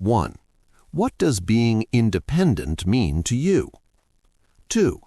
1. What does being independent mean to you? 2.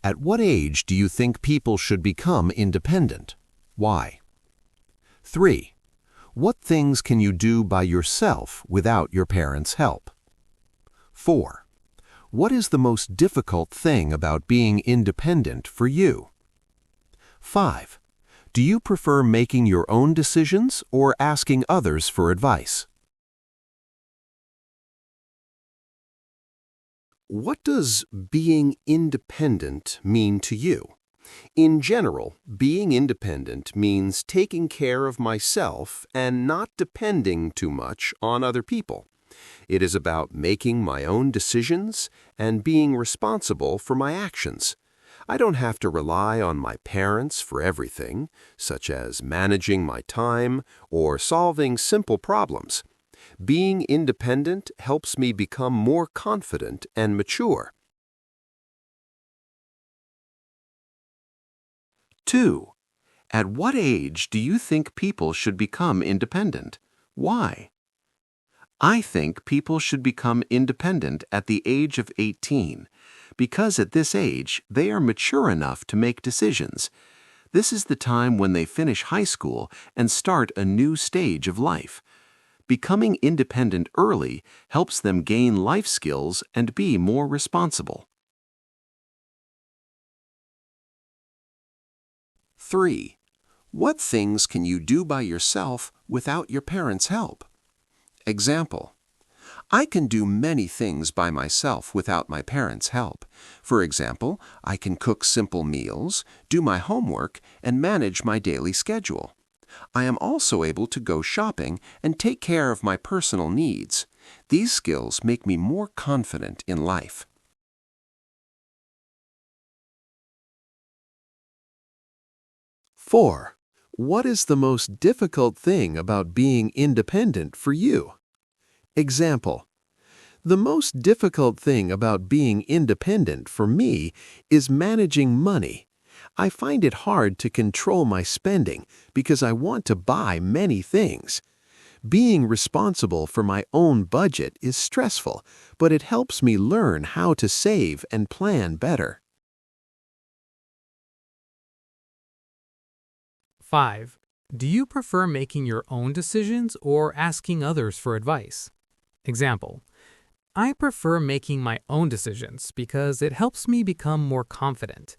At what age do you think people should become independent? Why? 3. What things can you do by yourself without your parents' help? 4. What is the most difficult thing about being independent for you? 5. Do you prefer making your own decisions or asking others for advice? What does being independent mean to you? In general, being independent means taking care of myself and not depending too much on other people. It is about making my own decisions and being responsible for my actions. I don't have to rely on my parents for everything, such as managing my time or solving simple problems. Being independent helps me become more confident and mature. 2. At what age do you think people should become independent? Why? I think people should become independent at the age of 18, because at this age they are mature enough to make decisions. This is the time when they finish high school and start a new stage of life. Becoming independent early helps them gain life skills and be more responsible. 3. What things can you do by yourself without your parents' help? Example: I can do many things by myself without my parents' help. For example, I can cook simple meals, do my homework, and manage my daily schedule. I am also able to go shopping and take care of my personal needs. These skills make me more confident in life. 4. What is the most difficult thing about being independent for you? Example: the most difficult thing about being independent for me is managing money. I find it hard to control my spending because I want to buy many things. Being responsible for my own budget is stressful, but it helps me learn how to save and plan better. 5. Do you prefer making your own decisions or asking others for advice? Example: I prefer making my own decisions because it helps me become more confident.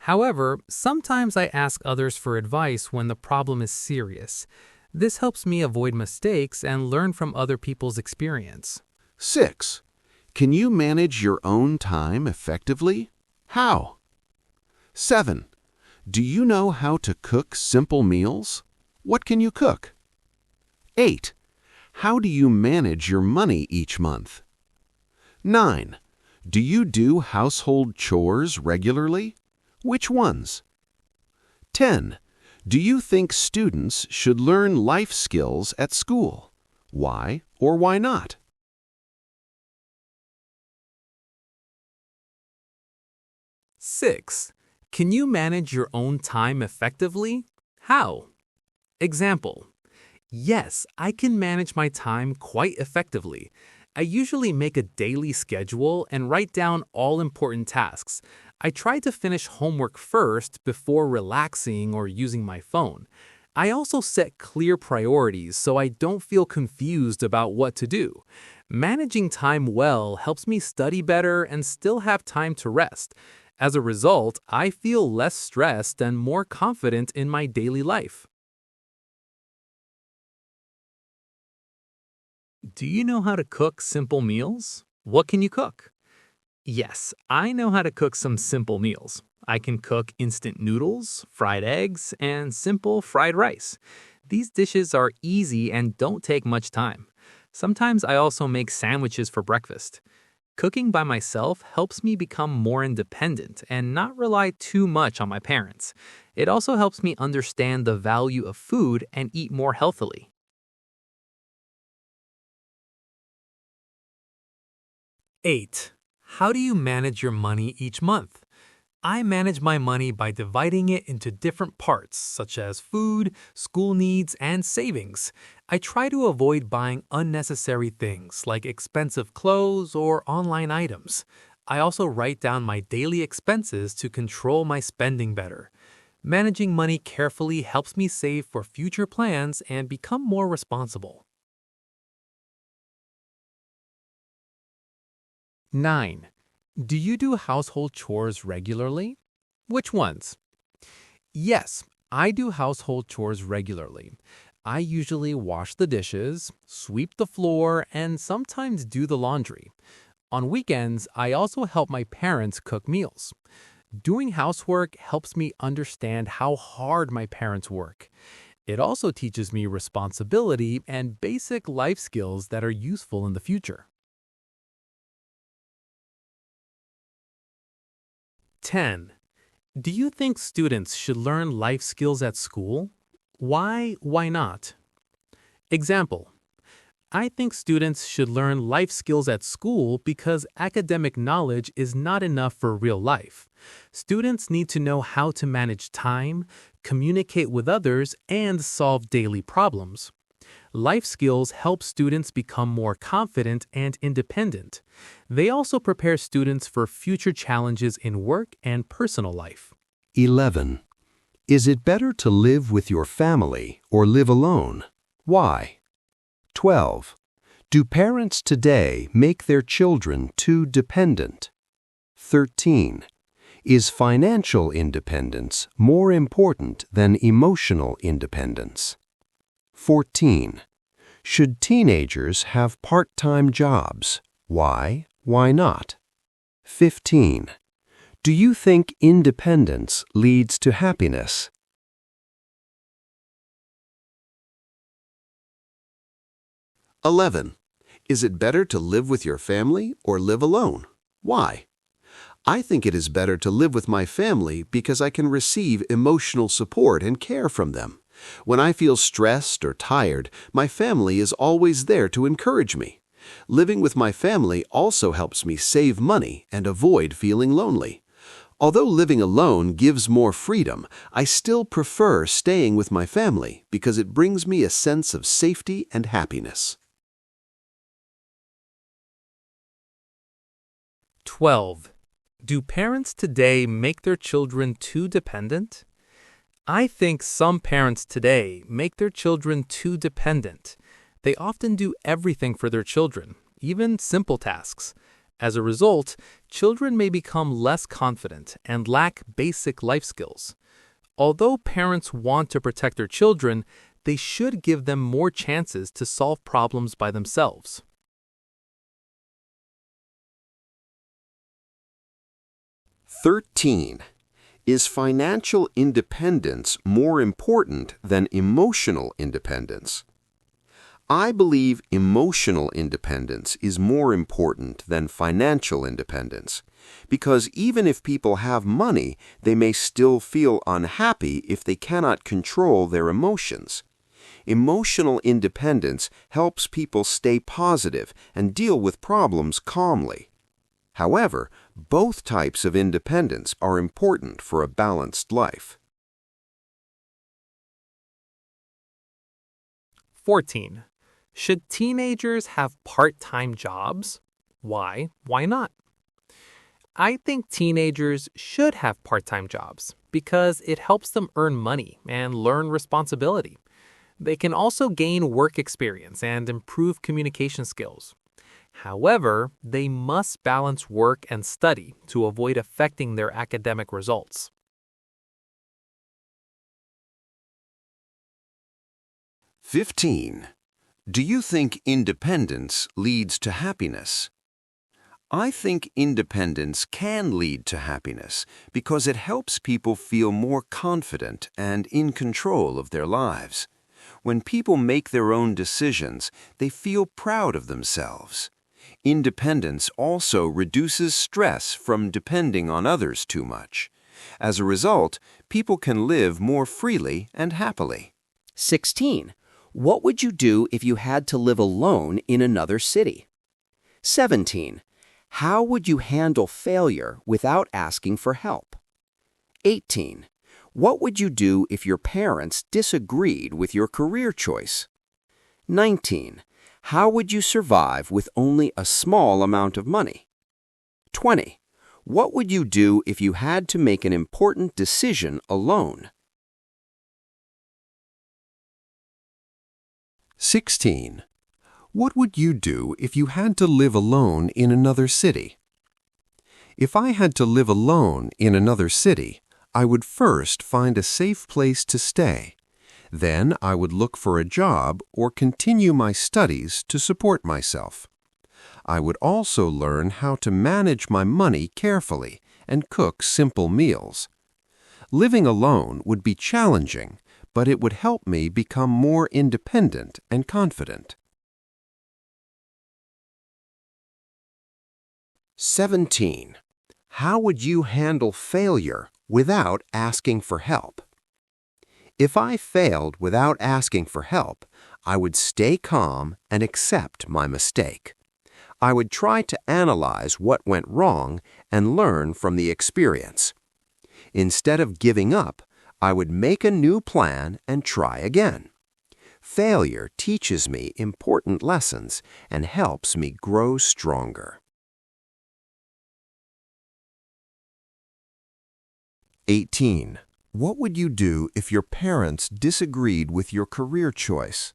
However, sometimes I ask others for advice when the problem is serious. This helps me avoid mistakes and learn from other people's experience. 6. Can you manage your own time effectively? How? 7. Do you know how to cook simple meals? What can you cook? 8. How do you manage your money each month? 9. Do you do household chores regularly? Which ones? 10. Do you think students should learn life skills at school? Why or why not? 6. Can you manage your own time effectively? How? Example: yes, I can manage my time quite effectively. I usually make a daily schedule and write down all important tasks. I try to finish homework first before relaxing or using my phone. I also set clear priorities so I don't feel confused about what to do. Managing time well helps me study better and still have time to rest. As a result, I feel less stressed and more confident in my daily life. Do you know how to cook simple meals? What can you cook? Yes, I know how to cook some simple meals. I can cook instant noodles, fried eggs, and simple fried rice. These dishes are easy and don't take much time. Sometimes I also make sandwiches for breakfast. Cooking by myself helps me become more independent and not rely too much on my parents. It also helps me understand the value of food and eat more healthily. 8. How do you manage your money each month? I manage my money by dividing it into different parts, such as food, school needs, and savings. I try to avoid buying unnecessary things like expensive clothes or online items. I also write down my daily expenses to control my spending better. Managing money carefully helps me save for future plans and become more responsible. 9. Do you do household chores regularly? Which ones? Yes, I do household chores regularly. I usually wash the dishes, sweep the floor, and sometimes do the laundry. On weekends, I also help my parents cook meals. Doing housework helps me understand how hard my parents work. It also teaches me responsibility and basic life skills that are useful in the future. 10. Do you think students should learn life skills at school? Why not? Example: I think students should learn life skills at school because academic knowledge is not enough for real life. Students need to know how to manage time, communicate with others, and solve daily problems. Life skills help students become more confident and independent. They also prepare students for future challenges in work and personal life. 11. Is it better to live with your family or live alone? Why? 12. Do parents today make their children too dependent? 13. Is financial independence more important than emotional independence? 14. Should teenagers have part-time jobs? Why not? 15. Do you think independence leads to happiness? "11. Is it better to live with your family or live alone? Why? I think it is better to live with my family because I can receive emotional support and care from them. When I feel stressed or tired, my family is always there to encourage me. Living with my family also helps me save money and avoid feeling lonely. Although living alone gives more freedom, I still prefer staying with my family because it brings me a sense of safety and happiness." 12. Do parents today make their children too dependent? I think some parents today make their children too dependent. They often do everything for their children, even simple tasks. As a result, children may become less confident and lack basic life skills. Although parents want to protect their children, they should give them more chances to solve problems by themselves. 13. Is financial independence more important than emotional independence? I believe emotional independence is more important than financial independence, because even if people have money, they may still feel unhappy if they cannot control their emotions. Emotional independence helps people stay positive and deal with problems calmly. However, both types of independence are important for a balanced life. 14. Should teenagers have part-time jobs? Why not? I think teenagers should have part-time jobs because it helps them earn money and learn responsibility. They can also gain work experience and improve communication skills. However, they must balance work and study to avoid affecting their academic results. 15. Do you think independence leads to happiness? I think independence can lead to happiness because it helps people feel more confident and in control of their lives. When people make their own decisions, they feel proud of themselves. Independence also reduces stress from depending on others too much. As a result, people can live more freely and happily. 16. What would you do if you had to live alone in another city? 17. How would you handle failure without asking for help? 18. What would you do if your parents disagreed with your career choice? 19. How would you survive with only a small amount of money? 20. What would you do if you had to make an important decision alone? 16. What would you do if you had to live alone in another city? If I had to live alone in another city, I would first find a safe place to stay. Then I would look for a job or continue my studies to support myself. I would also learn how to manage my money carefully and cook simple meals. Living alone would be challenging, but it would help me become more independent and confident. 17. How would you handle failure without asking for help? If I failed without asking for help, I would stay calm and accept my mistake. I would try to analyze what went wrong and learn from the experience. Instead of giving up, I would make a new plan and try again. Failure teaches me important lessons and helps me grow stronger. 18. What would you do if your parents disagreed with your career choice?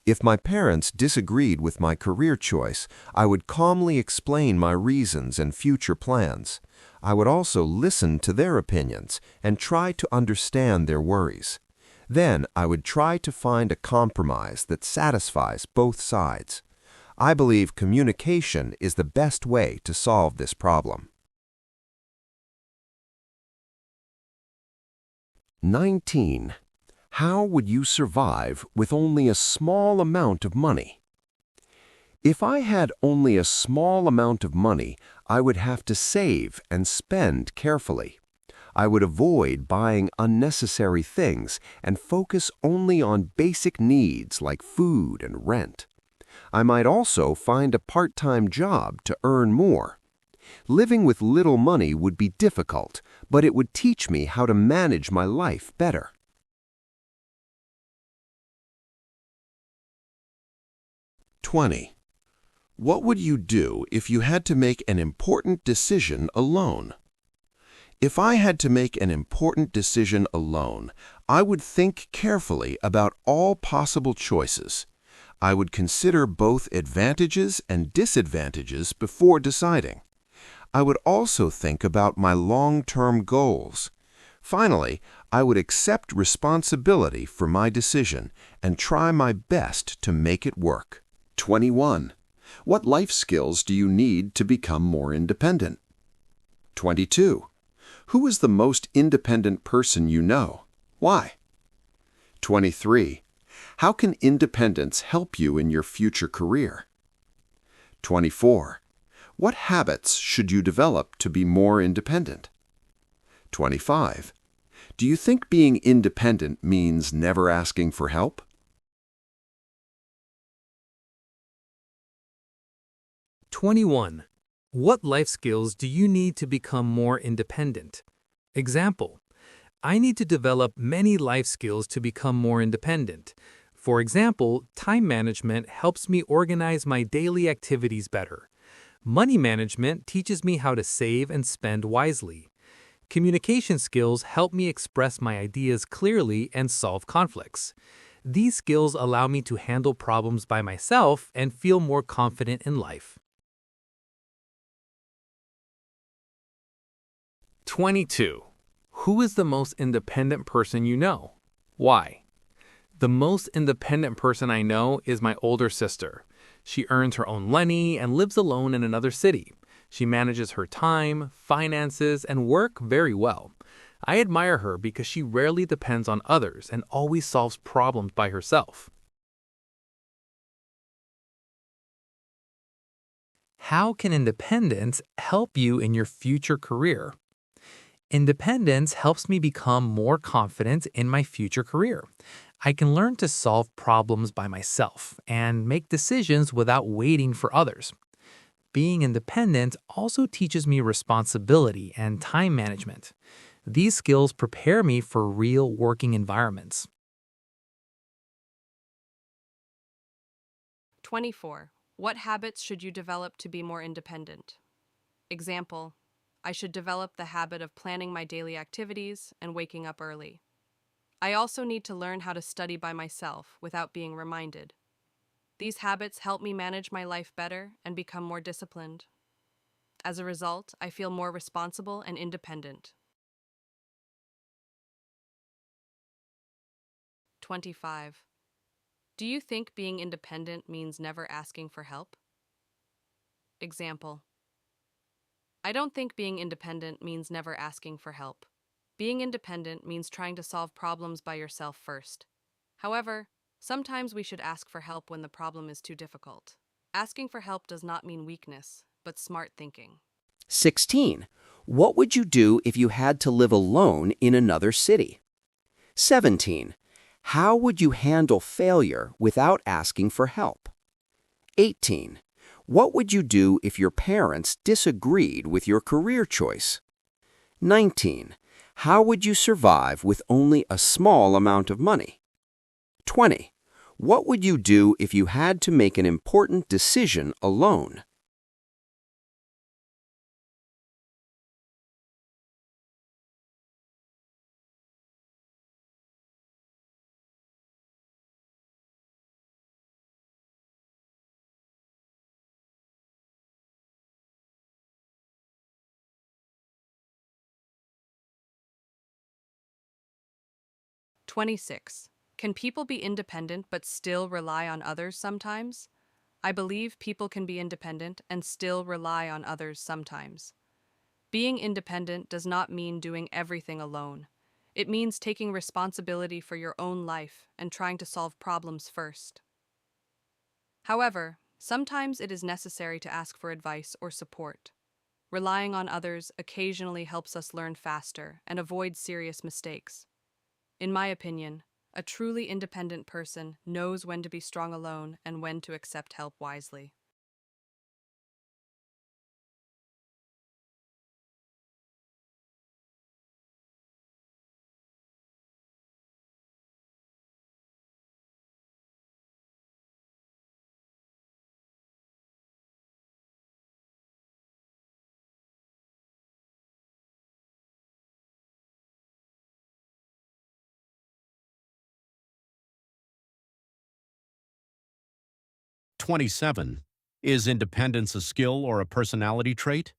If my parents disagreed with my career choice, I would calmly explain my reasons and future plans. I would also listen to their opinions and try to understand their worries. Then I would try to find a compromise that satisfies both sides. I believe communication is the best way to solve this problem. 19. How would you survive with only a small amount of money? If I had only a small amount of money, I would have to save and spend carefully. I would avoid buying unnecessary things and focus only on basic needs like food and rent. I might also find a part-time job to earn more. Living with little money would be difficult, but it would teach me how to manage my life better. 20. What would you do if you had to make an important decision alone? If I had to make an important decision alone, I would think carefully about all possible choices. I would consider both advantages and disadvantages before deciding. I would also think about my long-term goals. Finally, I would accept responsibility for my decision and try my best to make it work. 21. What life skills do you need to become more independent? 22. Who is the most independent person you know? Why? 23. How can independence help you in your future career? 24. What habits should you develop to be more independent? 25. Do you think being independent means never asking for help? 21. What life skills do you need to become more independent? Example: I need to develop many life skills to become more independent. For example, time management helps me organize my daily activities better. Money management teaches me how to save and spend wisely. Communication skills help me express my ideas clearly and solve conflicts. These skills allow me to handle problems by myself and feel more confident in life. 22. Who is the most independent person you know? Why? The most independent person I know is my older sister. She earns her own money and lives alone in another city. She manages her time, finances, and work very well. I admire her because she rarely depends on others and always solves problems by herself. How can independence help you in your future career? Independence helps me become more confident in my future career. I can learn to solve problems by myself and make decisions without waiting for others. Being independent also teaches me responsibility and time management. These skills prepare me for real working environments. 24. What habits should you develop to be more independent? Example, I should develop the habit of planning my daily activities and waking up early. I also need to learn how to study by myself without being reminded. These habits help me manage my life better and become more disciplined. As a result, I feel more responsible and independent. 25. Do you think being independent means never asking for help? Example, I don't think being independent means never asking for help. Being independent means trying to solve problems by yourself first. However, sometimes we should ask for help when the problem is too difficult. Asking for help does not mean weakness, but smart thinking. 16. What would you do if you had to live alone in another city? 17. How would you handle failure without asking for help? 18. What would you do if your parents disagreed with your career choice? 19. How would you survive with only a small amount of money? 20. What would you do if you had to make an important decision alone? Twenty-six. Can people be independent but still rely on others sometimes? I believe people can be independent and still rely on others sometimes. Being independent does not mean doing everything alone. It means taking responsibility for your own life and trying to solve problems first. However, sometimes it is necessary to ask for advice or support. Relying on others occasionally helps us learn faster and avoid serious mistakes. In my opinion, a truly independent person knows when to be strong alone and when to accept help wisely. 27. Is independence a skill or a personality trait?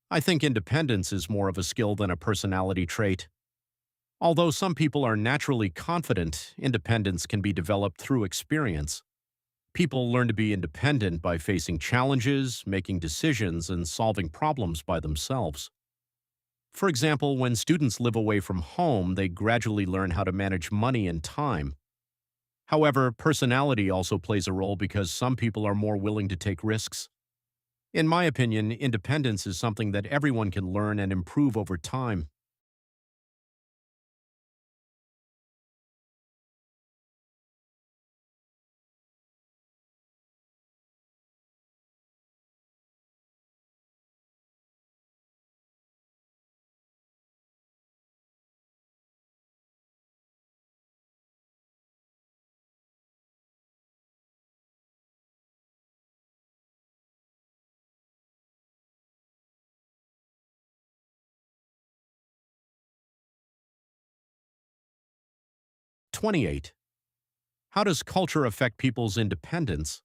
I think independence is more of a skill than a personality trait. Although some people are naturally confident, independence can be developed through experience. People learn to be independent by facing challenges, making decisions, and solving problems by themselves. For example, when students live away from home, they gradually learn how to manage money and time. However, personality also plays a role because some people are more willing to take risks. In my opinion, independence is something that everyone can learn and improve over time. Twenty-eight. How does culture affect people's independence?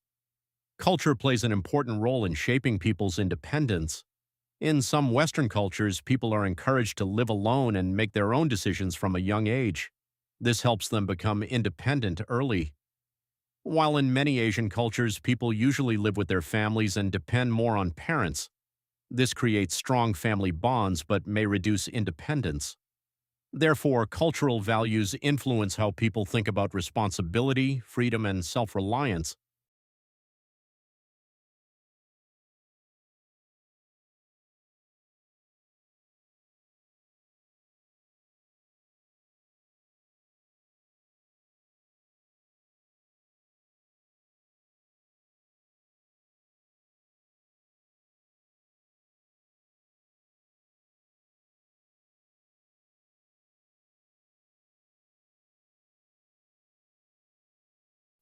Culture plays an important role in shaping people's independence. In some Western cultures, people are encouraged to live alone and make their own decisions from a young age. This helps them become independent early. While in many Asian cultures, people usually live with their families and depend more on parents. This creates strong family bonds but may reduce independence. Therefore, cultural values influence how people think about responsibility, freedom, and self-reliance.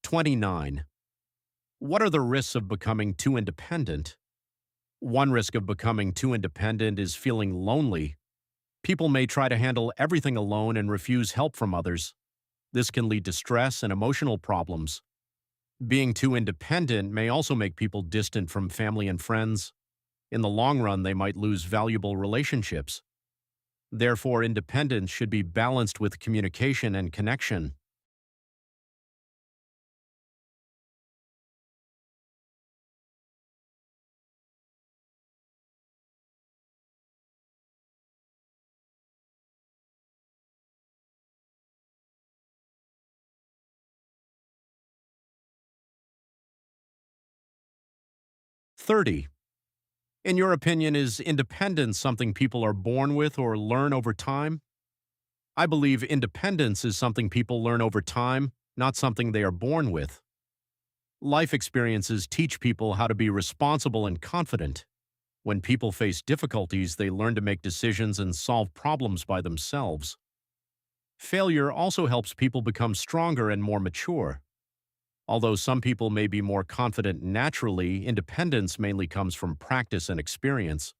29. What are the risks of becoming too independent? One risk of becoming too independent is feeling lonely. People may try to handle everything alone and refuse help from others. This can lead to stress and emotional problems. Being too independent may also make people distant from family and friends. In the long run, they might lose valuable relationships. Therefore, independence should be balanced with communication and connection. "30. In your opinion, is independence something people are born with or learn over time? I believe independence is something people learn over time, not something they are born with. Life experiences teach people how to be responsible and confident. When people face difficulties, they learn to make decisions and solve problems by themselves. Failure also helps people become stronger and more mature. Although some people may be more confident naturally, independence mainly comes from practice and experience.